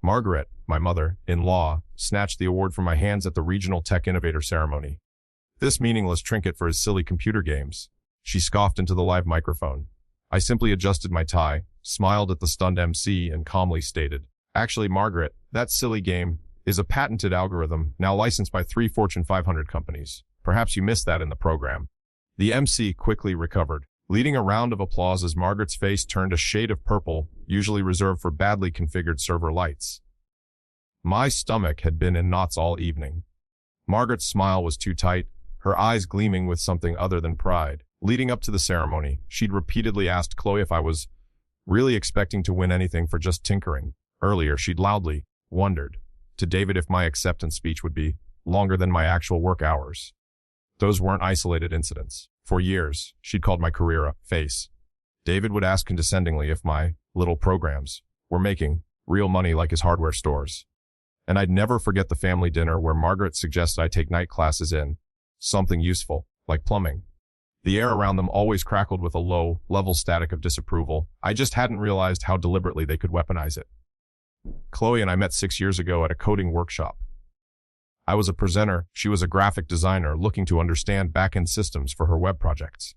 Margaret, my mother-in-law, snatched the award from my hands at the Regional Tech Innovator ceremony. This meaningless trinket for his silly computer games. She scoffed into the live microphone. I simply adjusted my tie, smiled at the stunned MC, and calmly stated, "Actually, Margaret, that silly game is a patented algorithm now licensed by 3 Fortune 500 companies. Perhaps you missed that in the program." The MC quickly recovered, leading a round of applause as Margaret's face turned a shade of purple, usually reserved for badly configured server lights. My stomach had been in knots all evening. Margaret's smile was too tight, her eyes gleaming with something other than pride. Leading up to the ceremony, she'd repeatedly asked Chloe if I was really expecting to win anything for just tinkering. Earlier, she'd loudly wondered to David if my acceptance speech would be longer than my actual work hours. Those weren't isolated incidents. For years, she'd called my career a face. David would ask condescendingly if my little programs were making real money like his hardware stores. And I'd never forget the family dinner where Margaret suggested I take night classes in something useful, like plumbing. The air around them always crackled with a low-level static of disapproval. I just hadn't realized how deliberately they could weaponize it. Chloe and I met 6 years ago at a coding workshop. I was a presenter, she was a graphic designer looking to understand back-end systems for her web projects.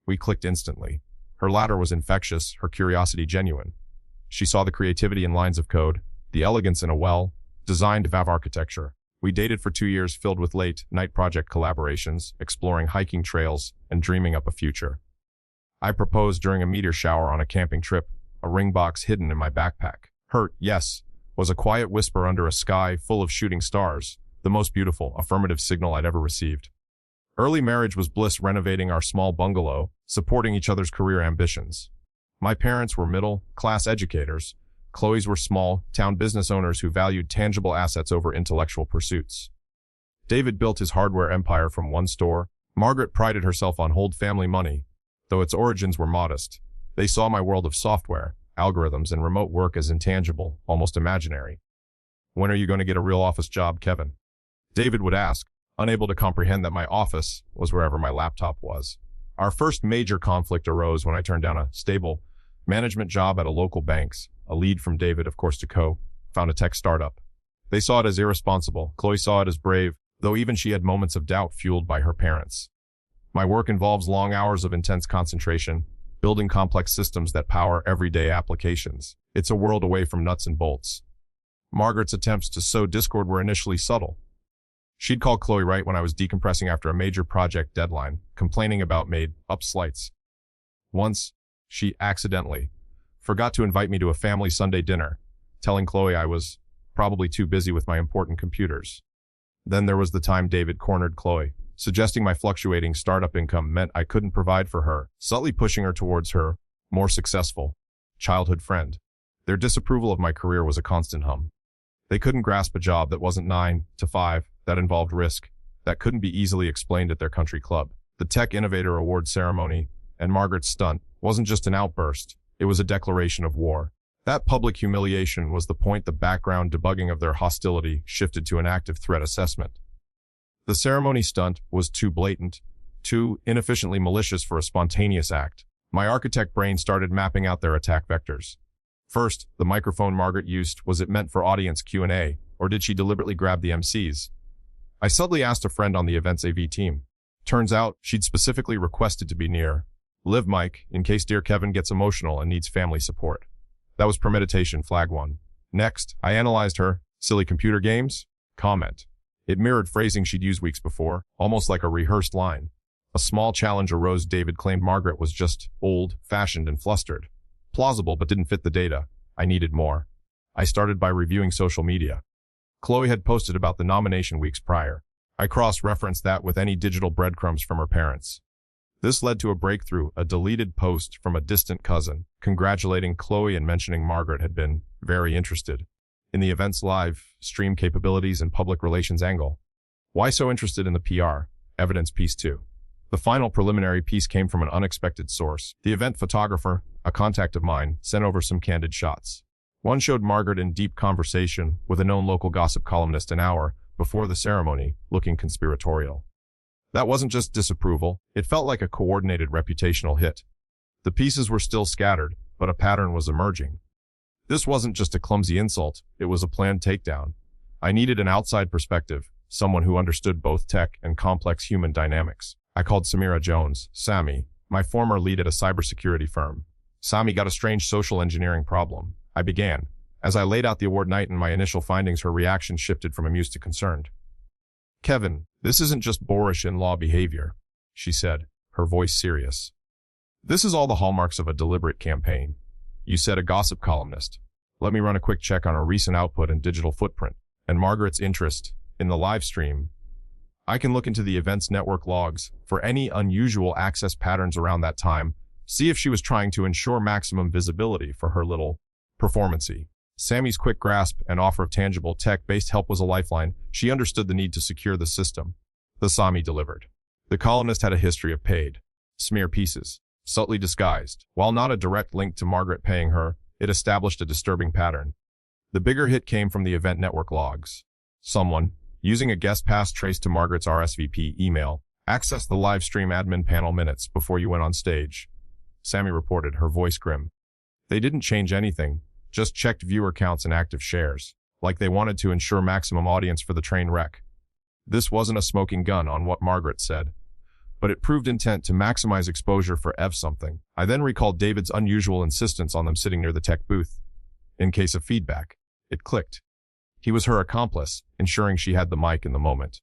We clicked instantly. Her latter was infectious, her curiosity genuine. She saw the creativity in lines of code, the elegance in a well-designed Vav architecture. We dated for 2 years filled with late-night project collaborations, exploring hiking trails, and dreaming up a future. I proposed during a meteor shower on a camping trip, a ring box hidden in my backpack. Her yes was a quiet whisper under a sky full of shooting stars, the most beautiful affirmative signal I'd ever received. Early marriage was bliss, renovating our small bungalow, supporting each other's career ambitions. My parents were middle-class educators. Chloe's were small-town business owners who valued tangible assets over intellectual pursuits. David built his hardware empire from one store. Margaret prided herself on old family money, though its origins were modest. They saw my world of software, algorithms, and remote work as intangible, almost imaginary. "When are you going to get a real office job, Kevin?" David would ask, unable to comprehend that my office was wherever my laptop was. Our first major conflict arose when I turned down a stable management job at a local bank's. A lead from David, of course, to co-found a tech startup. They saw it as irresponsible. Chloe saw it as brave, though even she had moments of doubt fueled by her parents. My work involves long hours of intense concentration, building complex systems that power everyday applications. It's a world away from nuts and bolts. Margaret's attempts to sow discord were initially subtle. She'd call Chloe right when I was decompressing after a major project deadline, complaining about made-up slights. Once, she accidentally forgot to invite me to a family Sunday dinner, telling Chloe I was probably too busy with my important computers. Then there was the time David cornered Chloe, suggesting my fluctuating startup income meant I couldn't provide for her, subtly pushing her towards her more successful childhood friend. Their disapproval of my career was a constant hum. They couldn't grasp a job that wasn't 9 to 5, that involved risk, that couldn't be easily explained at their country club. The Tech Innovator Award ceremony and Margaret's stunt wasn't just an outburst, it was a declaration of war. That public humiliation was the point the background debugging of their hostility shifted to an active threat assessment. The ceremony stunt was too blatant, too inefficiently malicious for a spontaneous act. My architect brain started mapping out their attack vectors. First, the microphone Margaret used, was it meant for audience Q&A, or did she deliberately grab the MCs? I subtly asked a friend on the event's AV team. Turns out, she'd specifically requested to be near live mic in case dear Kevin gets emotional and needs family support. That was premeditation, flag 1. Next, I analyzed her silly computer games comment. It mirrored phrasing she'd used weeks before, almost like a rehearsed line. A small challenge arose. David claimed Margaret was just old-fashioned and flustered. Plausible, but didn't fit the data. I needed more. I started by reviewing social media. Chloe had posted about the nomination weeks prior. I cross-referenced that with any digital breadcrumbs from her parents. This led to a breakthrough, a deleted post from a distant cousin, congratulating Chloe and mentioning Margaret had been very interested in the event's live stream capabilities and public relations angle. Why so interested in the PR? Evidence piece 2. The final preliminary piece came from an unexpected source. The event photographer, a contact of mine, sent over some candid shots. One showed Margaret in deep conversation with a known local gossip columnist an hour before the ceremony, looking conspiratorial. That wasn't just disapproval, it felt like a coordinated reputational hit. The pieces were still scattered, but a pattern was emerging. This wasn't just a clumsy insult, it was a planned takedown. I needed an outside perspective, someone who understood both tech and complex human dynamics. I called Samira Jones, Sammy, my former lead at a cybersecurity firm. Sammy got a strange social engineering problem. I began. As I laid out the award night and my initial findings, her reaction shifted from amused to concerned. Kevin, this isn't just boorish in-law behavior, she said, her voice serious. This is all the hallmarks of a deliberate campaign. You said a gossip columnist. Let me run a quick check on her recent output and digital footprint, and Margaret's interest in the live stream. I can look into the events network logs for any unusual access patterns around that time, see if she was trying to ensure maximum visibility for her little performancy. Sammy's quick grasp and offer of tangible tech-based help was a lifeline. She understood the need to secure the system. The Sami delivered. The columnist had a history of paid smear pieces, subtly disguised. While not a direct link to Margaret paying her, it established a disturbing pattern. The bigger hit came from the event network logs. Someone, using a guest pass traced to Margaret's RSVP email, accessed the live stream admin panel minutes before you went on stage. Sammy reported, her voice grim. They didn't change anything, just checked viewer counts and active shares, like they wanted to ensure maximum audience for the train wreck. This wasn't a smoking gun on what Margaret said, but it proved intent to maximize exposure for something. I then recalled David's unusual insistence on them sitting near the tech booth. In case of feedback, it clicked. He was her accomplice, ensuring she had the mic in the moment.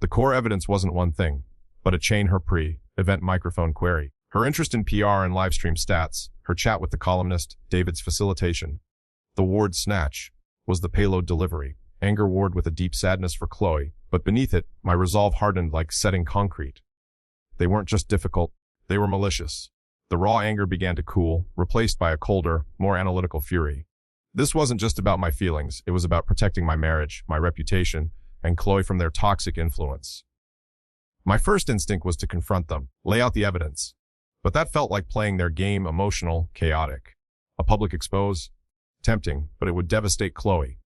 The core evidence wasn't one thing, but a chain her pre-event microphone query. Her interest in PR and livestream stats, her chat with the columnist, David's facilitation. The word snatch was the payload delivery, anger ward with a deep sadness for Chloe, but beneath it, my resolve hardened like setting concrete. They weren't just difficult, they were malicious. The raw anger began to cool, replaced by a colder, more analytical fury. This wasn't just about my feelings, it was about protecting my marriage, my reputation, and Chloe from their toxic influence. My first instinct was to confront them, lay out the evidence. But that felt like playing their game, emotional, chaotic. A public expose? Tempting, but it would devastate Chloe.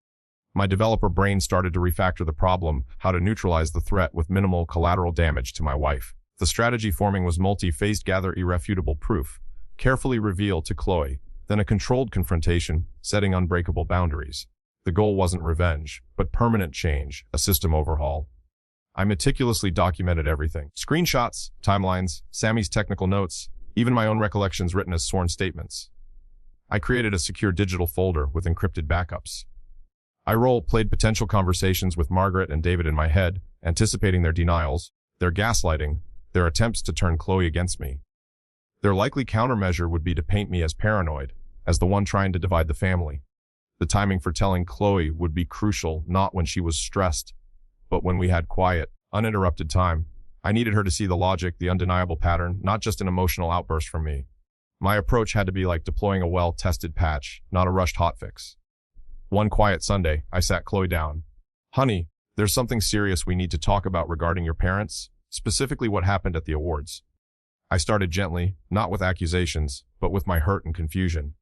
My developer brain started to refactor the problem, how to neutralize the threat with minimal collateral damage to my wife. The strategy forming was multi-phased: gather irrefutable proof, carefully reveal to Chloe, then a controlled confrontation, setting unbreakable boundaries. The goal wasn't revenge, but permanent change, a system overhaul. I meticulously documented everything. Screenshots, timelines, Sammy's technical notes, even my own recollections written as sworn statements. I created a secure digital folder with encrypted backups. I role-played potential conversations with Margaret and David in my head, anticipating their denials, their gaslighting, their attempts to turn Chloe against me. Their likely countermeasure would be to paint me as paranoid, as the one trying to divide the family. The timing for telling Chloe would be crucial, not when she was stressed, but when we had quiet, uninterrupted time. I needed her to see the logic, the undeniable pattern, not just an emotional outburst from me. My approach had to be like deploying a well-tested patch, not a rushed hotfix. One quiet Sunday, I sat Chloe down. Honey, there's something serious we need to talk about regarding your parents, specifically what happened at the awards. I started gently, not with accusations, but with my hurt and confusion.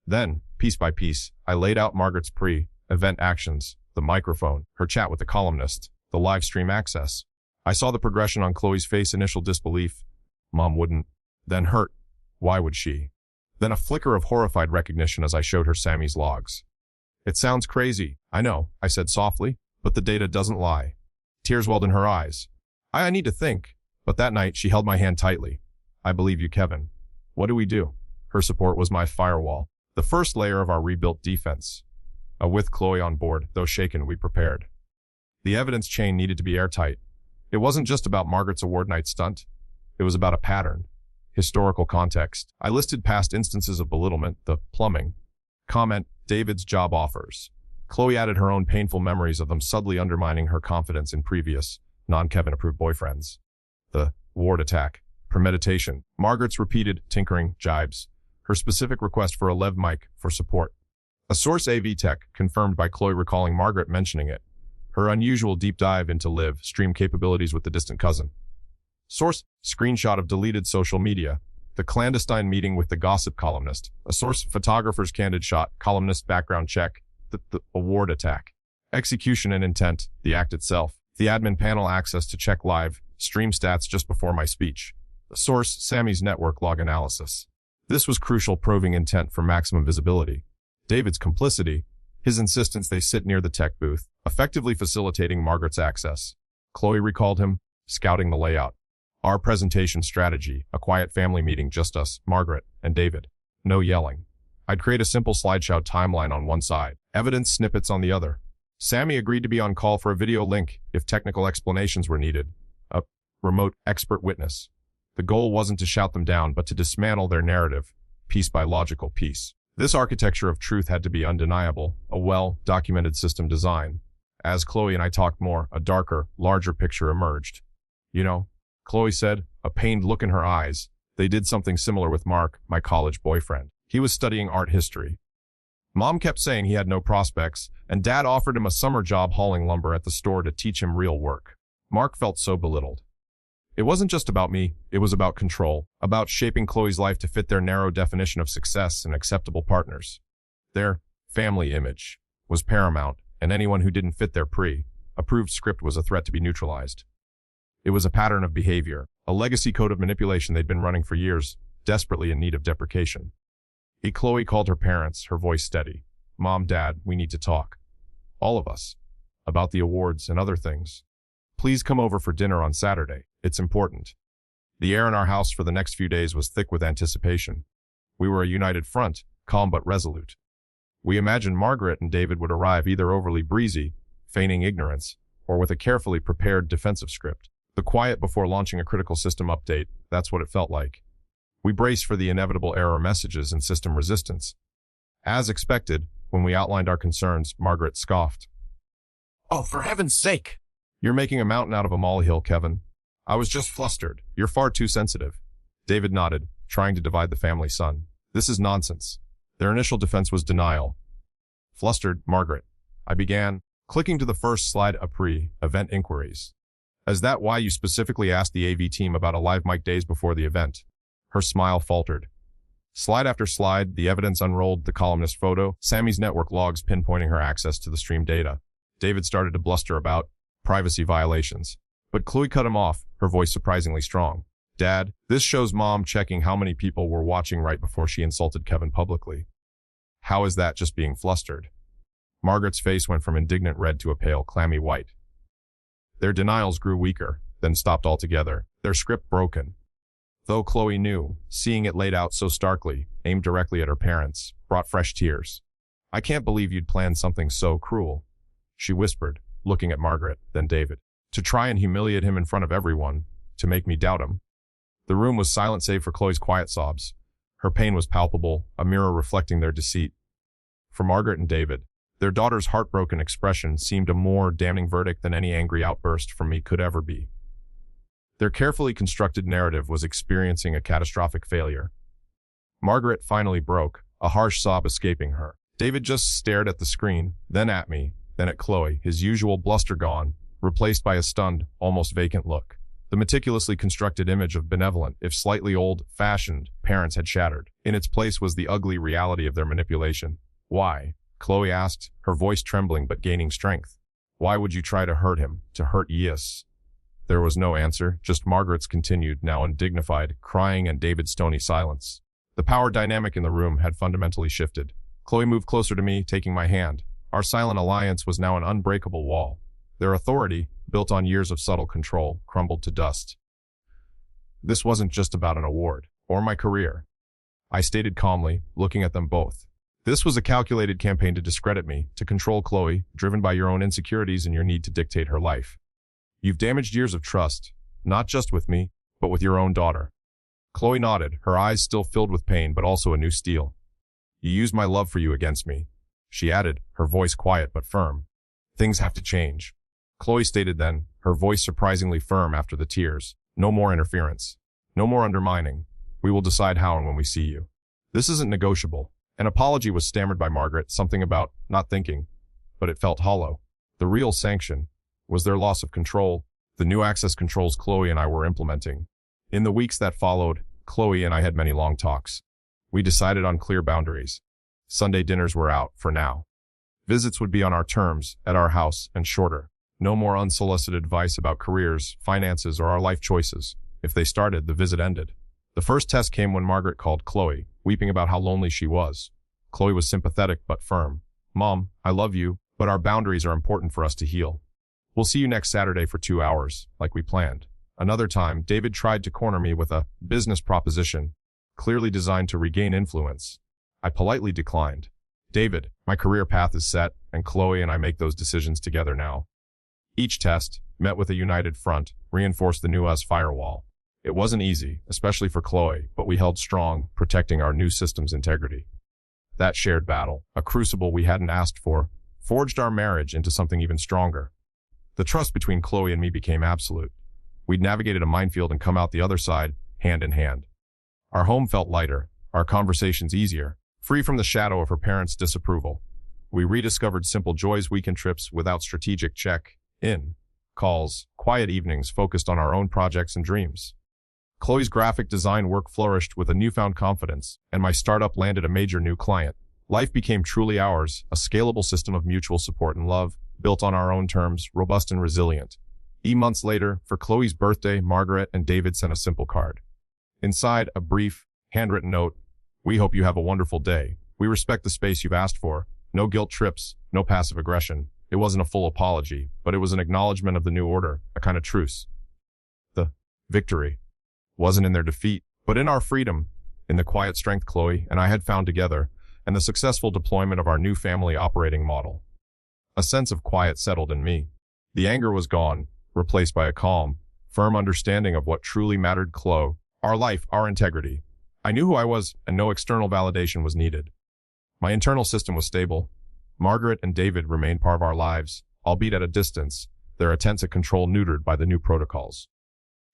Then, piece by piece, I laid out Margaret's pre-event actions, the microphone, her chat with the columnist, the live stream access. I saw the progression on Chloe's face: initial disbelief. Mom wouldn't. Then hurt. Why would she? Then a flicker of horrified recognition as I showed her Sammy's logs. It sounds crazy, I know, I said softly, but the data doesn't lie. Tears welled in her eyes. I need to think. But that night, she held my hand tightly. I believe you, Kevin. What do we do? Her support was my firewall, the first layer of our rebuilt defense. With Chloe on board, though shaken, we prepared. The evidence chain needed to be airtight. It wasn't just about Margaret's award night stunt. It was about a pattern. Historical context. I listed past instances of belittlement, the plumbing. Comment, David's job offers. Chloe added her own painful memories of them subtly undermining her confidence in previous, non-Kevin approved boyfriends. The ward attack. Premeditation. Margaret's repeated tinkering jibes. Her specific request for a lev mic for support. A source AV tech confirmed by Chloe recalling Margaret mentioning it. Her unusual deep dive into live stream capabilities with the distant cousin. Source, screenshot of deleted social media. The clandestine meeting with the gossip columnist. A source, photographer's candid shot, columnist background check. The award attack. Execution and intent, the act itself. The admin panel access to check live stream stats just before my speech. The source, Sammy's network log analysis. This was crucial, proving intent for maximum visibility. David's complicity, his insistence they sit near the tech booth, effectively facilitating Margaret's access. Chloe recalled him, scouting the layout. Our presentation strategy, a quiet family meeting, just us, Margaret, and David. No yelling. I'd create a simple slideshow timeline on one side, evidence snippets on the other. Sammy agreed to be on call for a video link if technical explanations were needed. A remote expert witness. The goal wasn't to shout them down, but to dismantle their narrative, piece by logical piece. This architecture of truth had to be undeniable, a well-documented system design. As Chloe and I talked more, a darker, larger picture emerged. You know, Chloe said, a pained look in her eyes. They did something similar with Mark, my college boyfriend. He was studying art history. Mom kept saying he had no prospects, and Dad offered him a summer job hauling lumber at the store to teach him real work. Mark felt so belittled. It wasn't just about me, it was about control, about shaping Chloe's life to fit their narrow definition of success and acceptable partners. Their family image was paramount, and anyone who didn't fit their pre-approved script was a threat to be neutralized. It was a pattern of behavior, a legacy code of manipulation they'd been running for years, desperately in need of deprecation. Chloe called her parents, her voice steady. Mom, Dad, we need to talk. All of us. About the awards and other things. Please come over for dinner on Saturday. It's important. The air in our house for the next few days was thick with anticipation. We were a united front, calm but resolute. We imagined Margaret and David would arrive either overly breezy, feigning ignorance, or with a carefully prepared defensive script. The quiet before launching a critical system update, that's what it felt like. We braced for the inevitable error messages and system resistance. As expected, when we outlined our concerns, Margaret scoffed. Oh, for heaven's sake! You're making a mountain out of a molehill, Kevin. I was just flustered. You're far too sensitive. David nodded, trying to divide the family son. This is nonsense. Their initial defense was denial. Flustered, Margaret. I began, clicking to the first slide, event inquiries. Is that why you specifically asked the AV team about a live mic days before the event? Her smile faltered. Slide after slide, the evidence unrolled, the columnist photo, Sammy's network logs pinpointing her access to the stream data. David started to bluster about privacy violations. But Chloe cut him off, her voice surprisingly strong. Dad, this shows Mom checking how many people were watching right before she insulted Kevin publicly. How is that just being flustered? Margaret's face went from indignant red to a pale, clammy white. Their denials grew weaker, then stopped altogether, their script broken. Though Chloe knew, seeing it laid out so starkly, aimed directly at her parents, brought fresh tears. I can't believe you'd planned something so cruel, she whispered, looking at Margaret, then David. To try and humiliate him in front of everyone, to make me doubt him. The room was silent save for Chloe's quiet sobs. Her pain was palpable, a mirror reflecting their deceit. For Margaret and David, their daughter's heartbroken expression seemed a more damning verdict than any angry outburst from me could ever be. Their carefully constructed narrative was experiencing a catastrophic failure. Margaret finally broke, a harsh sob escaping her. David just stared at the screen, then at me, then at Chloe, his usual bluster gone, replaced by a stunned, almost vacant look. The meticulously constructed image of benevolent, if slightly old-fashioned, parents had shattered. In its place was the ugly reality of their manipulation. Why? Chloe asked, her voice trembling but gaining strength. Why would you try to hurt him, to hurt Yes? There was no answer, just Margaret's continued, now undignified, crying and David's stony silence. The power dynamic in the room had fundamentally shifted. Chloe moved closer to me, taking my hand. Our silent alliance was now an unbreakable wall. Their authority, built on years of subtle control, crumbled to dust. This wasn't just about an award, or my career. I stated calmly, looking at them both. This was a calculated campaign to discredit me, to control Chloe, driven by your own insecurities and your need to dictate her life. You've damaged years of trust, not just with me, but with your own daughter. Chloe nodded, her eyes still filled with pain but also a new steel. You used my love for you against me. She added, her voice quiet but firm. Things have to change. Chloe stated then, her voice surprisingly firm after the tears. No more interference. No more undermining. We will decide how and when we see you. This isn't negotiable. An apology was stammered by Margaret, something about not thinking, but it felt hollow. The real sanction was their loss of control, the new access controls Chloe and I were implementing. In the weeks that followed, Chloe and I had many long talks. We decided on clear boundaries. Sunday dinners were out, for now. Visits would be on our terms, at our house, and shorter. No more unsolicited advice about careers, finances, or our life choices. If they started, the visit ended. The first test came when Margaret called Chloe, weeping about how lonely she was. Chloe was sympathetic but firm. Mom, I love you, but our boundaries are important for us to heal. We'll see you next Saturday for 2 hours, like we planned. Another time, David tried to corner me with a business proposition, clearly designed to regain influence. I politely declined. David, my career path is set, and Chloe and I make those decisions together now. Each test, met with a united front, reinforced the new us firewall. It wasn't easy, especially for Chloe, but we held strong, protecting our new system's integrity. That shared battle, a crucible we hadn't asked for, forged our marriage into something even stronger. The trust between Chloe and me became absolute. We'd navigated a minefield and come out the other side, hand in hand. Our home felt lighter, our conversations easier, free from the shadow of her parents' disapproval. We rediscovered simple joys, weekend trips without strategic check-in, calls, quiet evenings focused on our own projects and dreams. Chloe's graphic design work flourished with a newfound confidence, and my startup landed a major new client. Life became truly ours, a scalable system of mutual support and love, built on our own terms, robust and resilient. Months later, for Chloe's birthday, Margaret and David sent a simple card. Inside, a brief, handwritten note. We hope you have a wonderful day. We respect the space you've asked for. No guilt trips, no passive aggression. It wasn't a full apology, but it was an acknowledgement of the new order, a kind of truce. The victory wasn't in their defeat, but in our freedom, in the quiet strength Chloe and I had found together, and the successful deployment of our new family operating model. A sense of quiet settled in me. The anger was gone, replaced by a calm, firm understanding of what truly mattered. Chloe, our life, our integrity. I knew who I was, and no external validation was needed. My internal system was stable. Margaret and David remained part of our lives, albeit at a distance, their attempts at control neutered by the new protocols.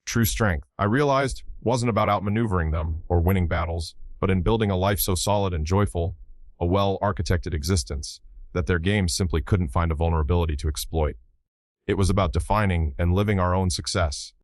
True strength, I realized, wasn't about outmaneuvering them or winning battles, but in building a life so solid and joyful, a well-architected existence, that their games simply couldn't find a vulnerability to exploit. It was about defining and living our own success,